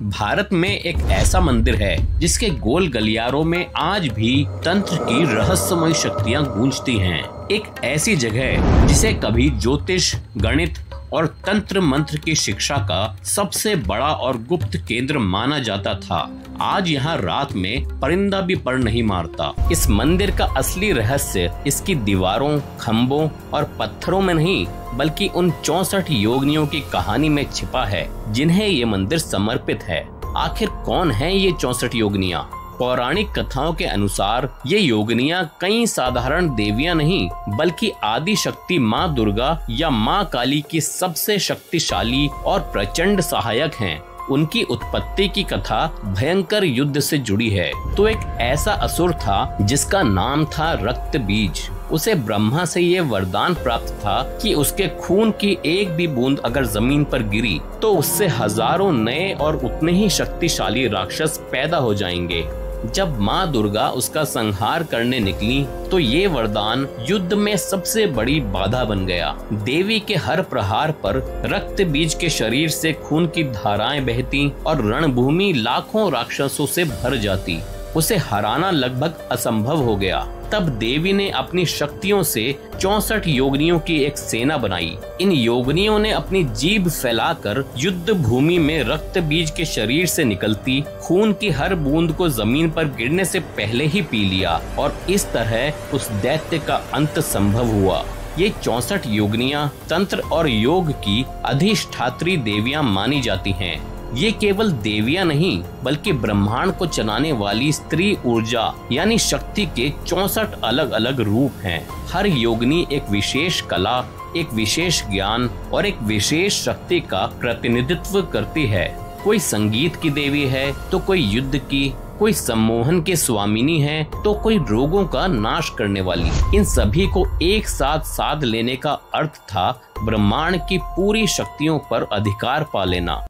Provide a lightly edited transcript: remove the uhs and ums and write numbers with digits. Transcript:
भारत में एक ऐसा मंदिर है जिसके गोल गलियारों में आज भी तंत्र की रहस्यमय शक्तियां गूंजती हैं। एक ऐसी जगह जिसे कभी ज्योतिष, गणित और तंत्र मंत्र की शिक्षा का सबसे बड़ा और गुप्त केंद्र माना जाता था। आज यहाँ रात में परिंदा भी पर नहीं मारता। इस मंदिर का असली रहस्य इसकी दीवारों, खम्भों और पत्थरों में नहीं बल्कि उन 64 योगिनियों की कहानी में छिपा है जिन्हें ये मंदिर समर्पित है। आखिर कौन है ये 64 योगिनियां? पौराणिक कथाओं के अनुसार ये योगिनियां कई साधारण देवियां नहीं बल्कि आदि शक्ति माँ दुर्गा या माँ काली की सबसे शक्तिशाली और प्रचंड सहायक हैं। उनकी उत्पत्ति की कथा भयंकर युद्ध से जुड़ी है। तो एक ऐसा असुर था जिसका नाम था रक्त बीज। उसे ब्रह्मा से ये वरदान प्राप्त था कि उसके खून की एक भी बूंद अगर जमीन पर गिरी तो उससे हजारों नए और उतने ही शक्तिशाली राक्षस पैदा हो जाएंगे। जब माँ दुर्गा उसका संहार करने निकली तो ये वरदान युद्ध में सबसे बड़ी बाधा बन गया। देवी के हर प्रहार पर रक्त बीज के शरीर से खून की धाराएं बहती और रणभूमि लाखों राक्षसों से भर जाती। उसे हराना लगभग असंभव हो गया। तब देवी ने अपनी शक्तियों से 64 योगिनियों की एक सेना बनाई। इन योगिनियों ने अपनी जीभ फैलाकर युद्ध भूमि में रक्त बीज के शरीर से निकलती खून की हर बूंद को जमीन पर गिरने से पहले ही पी लिया और इस तरह उस दैत्य का अंत संभव हुआ। ये 64 योगिनियां तंत्र और योग की अधिष्ठात्री देवियां मानी जाती हैं। ये केवल देवियां नहीं बल्कि ब्रह्मांड को चलाने वाली स्त्री ऊर्जा यानी शक्ति के 64 अलग अलग रूप हैं। हर योगिनी एक विशेष कला, एक विशेष ज्ञान और एक विशेष शक्ति का प्रतिनिधित्व करती है। कोई संगीत की देवी है तो कोई युद्ध की, कोई सम्मोहन के स्वामिनी है तो कोई रोगों का नाश करने वाली। इन सभी को एक साथ साध लेने का अर्थ था ब्रह्मांड की पूरी शक्तियों पर अधिकार पा लेना।